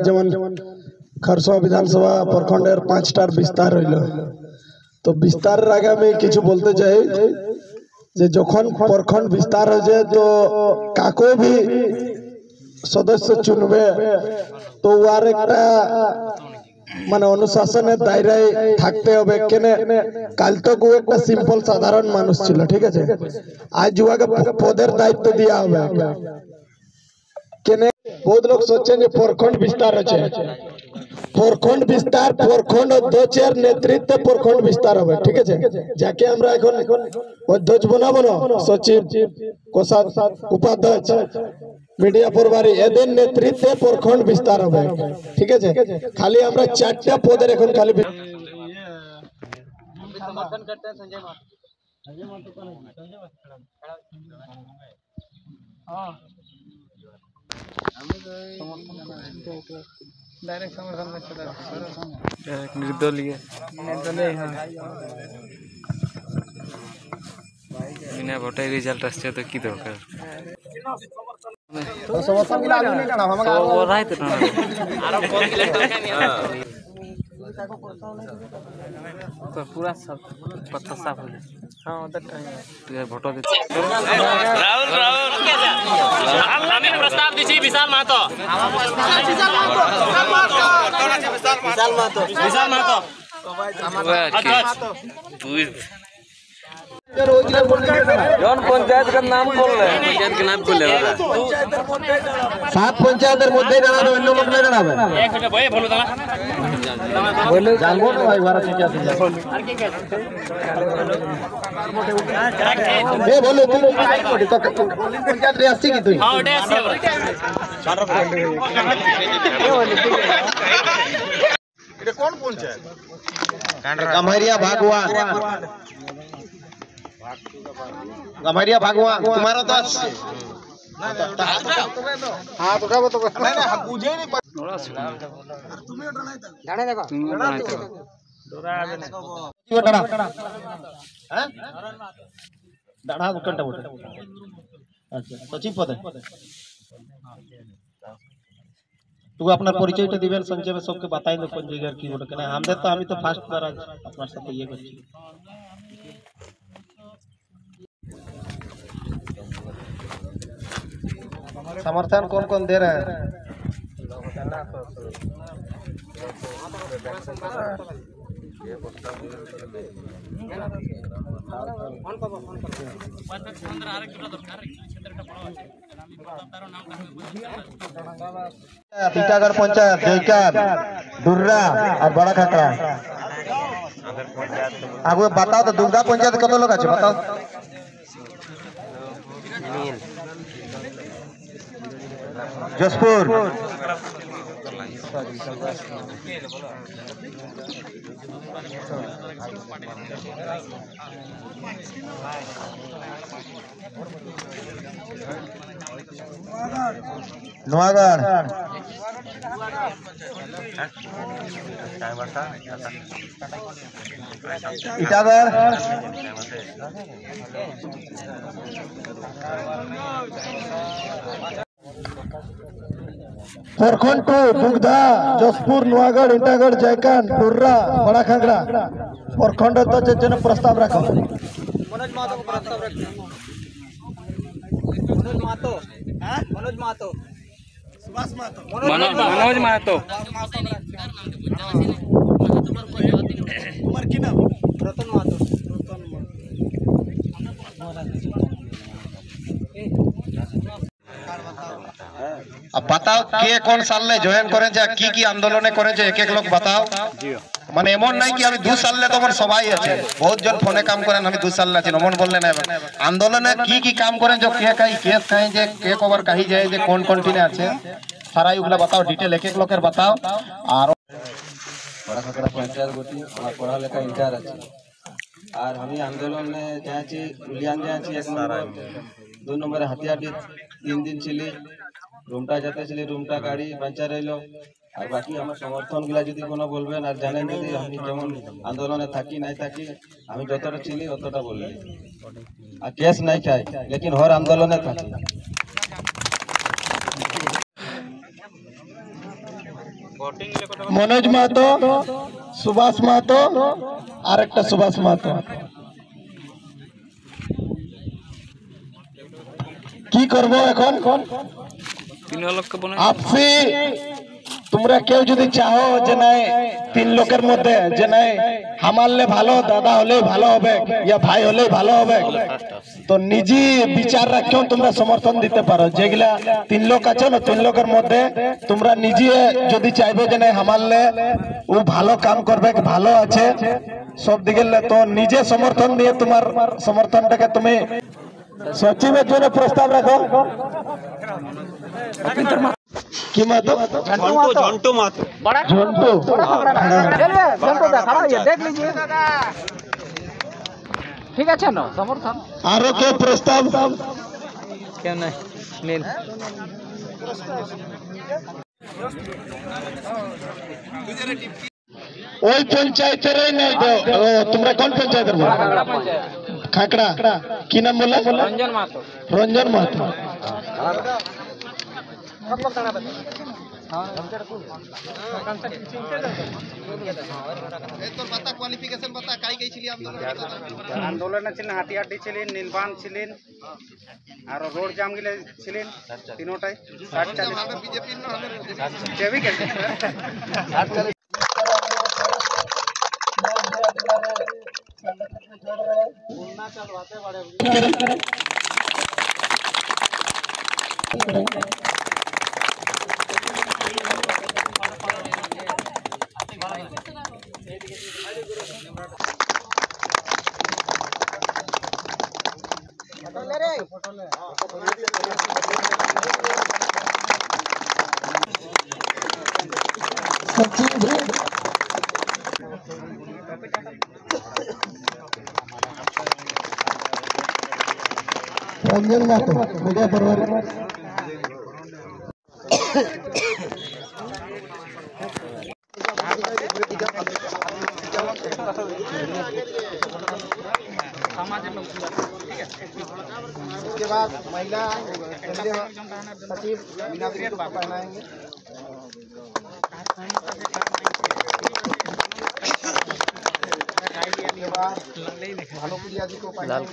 যেমন খরসোয়া বিধানসভা প্রখণ্ডের 5টার বিস্তার হইল, তো বিস্তারের আগে আমি কিছু বলতে চাই যে যখন প্রখণ্ড বিস্তার হয়েছে তো কাকো भी সদস্য চুনবে, তো আর একটা মানে অনুশাসনের দায়রায় থাকতে হবে। কেন কাল তো একটা সিম্পল সাধারণ মানুষ ছিল, ঠিক আছে, আজ ওকে পদের দায়িত্ব দেওয়া হবে। কেন बहुत लोग सोचे प्रखंड विस्तार है, प्रखंड विस्तार प्रखंड अध्यक्षের নেতৃত্বে प्रखंड विस्तार হবে, ঠিক আছে, যাকে আমরা এখন অধ্যক্ষ বানাবো না, সচিব কোষাধ্যক্ষ উপাধ্যক্ষ মিডিয়া প্রভারী এদের নেতৃত্বে प्रखंड विस्तार হবে, ঠিক আছে। খালি আমরা 4টা পদের এখন খালি समर्थन करते हैं। संजय मातो हां डायरेक्ट समर्थन में चला डायरेक्ट निर्दलीय बिना भोटे रिजल्ट আসছে তো কি দরকার তো সমর্থন গুলো আগে না কানা আমাকে ওরাই তো না আর কোন দিলে দরকার নেই तो पूरा सब पत्ता साफ हो जाए। हां उधर तो भोटो दे राहुल हमें प्रस्ताव दीजिए विशाल महतो जौन पंचायत का नाम बोल रहे हैं, पंचायत के नाम बोल रहे हैं, 7 पंचायतेर মধ্যে জানাবে, অন্য লোক না জানাবে। এক মিনিট ভাই বলো দাঁড়া বলে জানবো না ভাই, বারা ঠিক আছে আর কি কে এ বলো তুমি কোটি তো পঞ্চায়েত রে আসছি কি তুই? হ্যাঁ ওটা আসছি আমরা এ বলি এটা কোন পঞ্চায়েত? गम्हरिया भागवान गम्हरिया भागवान तुम्हारा तो हां तो उठाबो तो नहीं नहीं बुझे नहीं थोड़ा तुम्हें डराई था जाने देखो डरा आवे नहीं वो डरा हैं डरा घंटा बोल अच्छा सचिव पद तू अपना परिचयটা দিবেন সঞ্জয় সবকে বাতাই দেব কোন জায়গার কি বলে। কেন আমাদের তো আমি তো ফার্স্ট বার আজ আপনার সাথে ইয়ে করছি। समर्थन कौन कौन दे रहे हैं? टीटागढ़ पंचायत जयकान दुर्रा और बड़ा खकड़ा आगे बताओ तो दुर्गा पंचायत कत लोग আছে बताओ। जसपुर नवागढ़ इटागढ़ प्रखंड टू दुगधा जसपुर नवागढ़ इटागढ़ जयकान डुर्रा बड़ा खगड़ा प्रखंड तो प्रस्ताव रखो। मनोज महतो को प्रस्ताव रखो। मनोज महतो मनोज महतो सुभाष महतो मनोज महतो उमर की नाम रतन महतो अब बताओ के कौन साल ले जॉइन करें की आंदोलन करें एक एक लोग बताओ। মানে এমন নাই কি আমি 2 সাল লে তোমার সবাই আছে, বহুত জন ফোনে কাম করেন আমি 2 সাল আছি এমন বললে না। আন্দোলনে কি কাম করেন যে কে কাই কেস কাই যে কে কভার কাহি যায় যে কোন কন্টিনে আছে সারা এগুলা बताओ ডিটেইল এক এক লোকের बताओ। আর বড় খকড়া পঞ্চায়েত গতি আমার পড়ালেখা ইন্টার আছে আর আমি আন্দোলনে যাচ্ছি উলিয়ান যাচ্ছি 1 নম্বর 2 নম্বরে হাতিয়াটি 3 দিন ছিলি রুমটা যেতে ছিলি রুমটা গাড়ি পাঞ্চার হইলো। আর বাকি আমার সমর্থন গুলা যদি কোনো বলবেন আর জানেন যদি আমি যেমন আন্দোলনে থাকি নাই থাকি আমি যতটা ছিলি ততটা বললি আর কেস নাই খাই लेकिन हर आंदोलने থাকি। मनोज महतो, सुभाष महतो और एक सुभाष महतो की करबो এখন आपसी তোমরা কেউ যদি চাও যে নাই তিন লোকের মধ্যে যে নাই হামারলে ভালো দাদা হলে ভালো হবে ইয়া ভাই হলে ভালো হবে তো নিজে বিচার রাখো তোমরা সমর্থন দিতে পারো যেগুলা তিন লোক আছে না তিন লোকের মধ্যে তোমরা নিজে যদি চাইবে যে নাই হামারলে ও ভালো কাম করবে ভালো আছে সব দিকে তো নিজে সমর্থন দিয়ে তোমার সমর্থনটাকে তুমি সচিবের জন্য প্রস্তাব রাখো কি মাতো झंटू मातो झंटू झंटू खड़ा ये देख लीजिए ठीक है ना समर्थन आरो के प्रस्ताव क्या नहीं नील ওই পঞ্চায়েতেরই নাই তোমরা কোন পঞ্চায়েতের খাকড়া কি নাম বললা रंजन मातो रंजन महतो आंदोलन हाथियाटी छिलेन नीलबान छिलेन और रोड जाम गिले छिलेन तीनोटाई 60-40 बीजेपी जैविक रंजन महतो मीडिया परवर उसके बाद महिला सचिव मीनाक्षी को पहनाएंगे भालो प्रिया जी को लाल